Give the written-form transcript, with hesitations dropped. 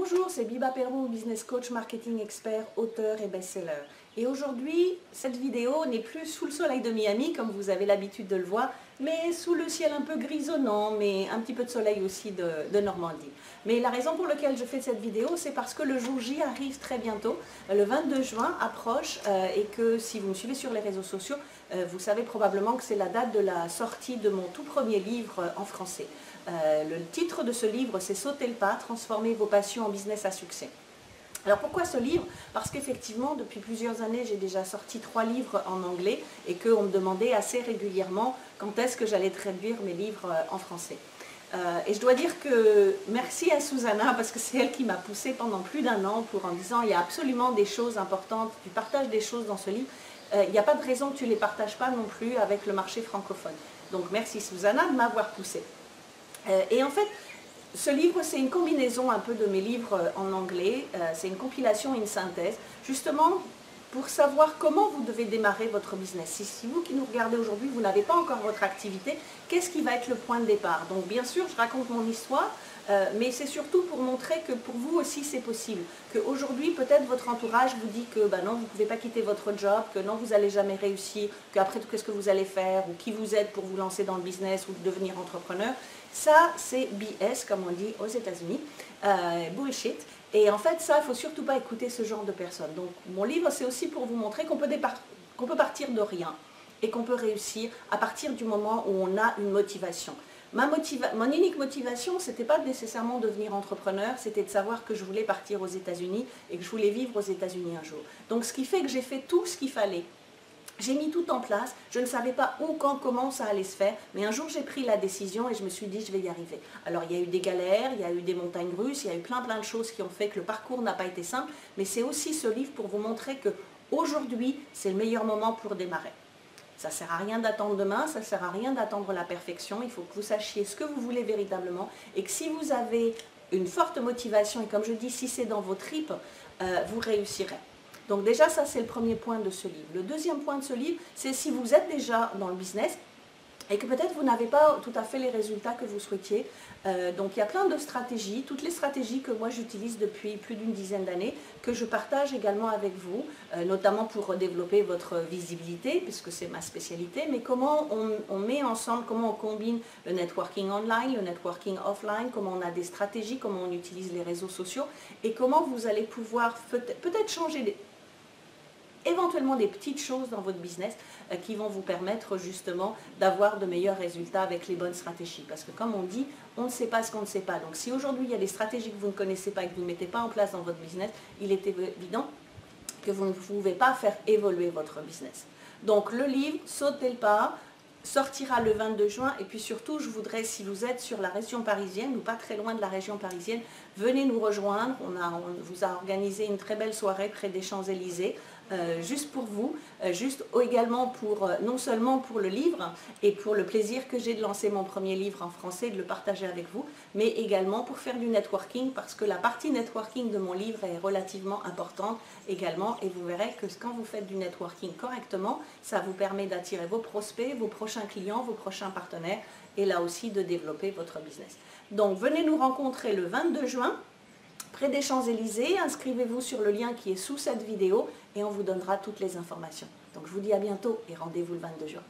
Bonjour, c'est Biba Perron, business coach, marketing expert, auteur et best-seller. Et aujourd'hui, cette vidéo n'est plus sous le soleil de Miami, comme vous avez l'habitude de le voir, mais sous le ciel un peu grisonnant, mais un petit peu de soleil aussi de Normandie. Mais la raison pour laquelle je fais cette vidéo, c'est parce que le jour J arrive très bientôt. Le 22 juin approche et que si vous me suivez sur les réseaux sociaux, vous savez probablement que c'est la date de la sortie de mon tout premier livre en français. Le titre de ce livre, c'est « Sautez le pas, transformer vos passions en business à succès ». Alors pourquoi ce livre? Parce qu'effectivement, depuis plusieurs années, j'ai déjà sorti 3 livres en anglais et qu'on me demandait assez régulièrement quand est-ce que j'allais traduire mes livres en français. Et je dois dire que merci à Susanna, parce que c'est elle qui m'a poussée pendant plus d'1 an en disant il y a absolument des choses importantes, tu partages des choses dans ce livre, il n'y a pas de raison que tu ne les partages pas non plus avec le marché francophone. Donc merci Susanna de m'avoir poussée. Et en fait, ce livre, c'est une combinaison un peu de mes livres en anglais, c'est une compilation, une synthèse, justement pour savoir comment vous devez démarrer votre business. Si vous qui nous regardez aujourd'hui, vous n'avez pas encore votre activité, qu'est-ce qui va être le point de départ? Donc bien sûr, je raconte mon histoire, mais c'est surtout pour montrer que pour vous aussi c'est possible. Qu'aujourd'hui, peut-être votre entourage vous dit que non, vous ne pouvez pas quitter votre job, que non, vous n'allez jamais réussir, qu'après tout, qu'est-ce que vous allez faire, ou qui vous êtes pour vous lancer dans le business ou devenir entrepreneur. Ça, c'est BS, comme on dit aux États-Unis, bullshit. Et en fait, ça, il ne faut surtout pas écouter ce genre de personnes. Donc, mon livre, c'est aussi pour vous montrer qu'on peut partir de rien et qu'on peut réussir à partir du moment où on a une motivation. Mon unique motivation, ce n'était pas nécessairement de devenir entrepreneur, c'était de savoir que je voulais partir aux États-Unis et que je voulais vivre aux États-Unis un jour. Donc, ce qui fait que j'ai fait tout ce qu'il fallait. J'ai mis tout en place, je ne savais pas où, quand, comment ça allait se faire, mais un jour j'ai pris la décision et je me suis dit je vais y arriver. Alors il y a eu des galères, il y a eu des montagnes russes, il y a eu plein de choses qui ont fait que le parcours n'a pas été simple, mais c'est aussi ce livre pour vous montrer qu'aujourd'hui c'est le meilleur moment pour démarrer. Ça ne sert à rien d'attendre demain, ça ne sert à rien d'attendre la perfection, il faut que vous sachiez ce que vous voulez véritablement et que si vous avez une forte motivation et comme je dis, si c'est dans vos tripes, vous réussirez. Donc déjà, ça c'est le premier point de ce livre. Le deuxième point de ce livre, c'est si vous êtes déjà dans le business et que peut-être vous n'avez pas tout à fait les résultats que vous souhaitiez. Donc il y a plein de stratégies, toutes les stratégies que moi j'utilise depuis plus d'une dizaine d'années, que je partage également avec vous, notamment pour développer votre visibilité, puisque c'est ma spécialité, mais comment on met ensemble, comment on combine le networking online, le networking offline, comment on a des stratégies, comment on utilise les réseaux sociaux, et comment vous allez pouvoir peut-être changer éventuellement des petites choses dans votre business qui vont vous permettre justement d'avoir de meilleurs résultats avec les bonnes stratégies. Parce que comme on dit, on ne sait pas ce qu'on ne sait pas. Donc si aujourd'hui il y a des stratégies que vous ne connaissez pas et que vous ne mettez pas en place dans votre business, il est évident que vous ne pouvez pas faire évoluer votre business. Donc le livre, Sautez le pas, sortira le 22 juin et puis surtout je voudrais, si vous êtes sur la région parisienne ou pas très loin de la région parisienne, venez nous rejoindre, on vous a organisé une très belle soirée près des Champs-Élysées, juste pour vous, juste également pour, non seulement pour le livre et pour le plaisir que j'ai de lancer mon premier livre en français et de le partager avec vous, mais également pour faire du networking parce que la partie networking de mon livre est relativement importante également et vous verrez que quand vous faites du networking correctement, ça vous permet d'attirer vos prospects, vos prochains clients, vos prochains partenaires et là aussi de développer votre business. Donc venez nous rencontrer le 22 juin près des Champs-Élysées, inscrivez-vous sur le lien qui est sous cette vidéo et on vous donnera toutes les informations. Donc je vous dis à bientôt et rendez-vous le 22 juin.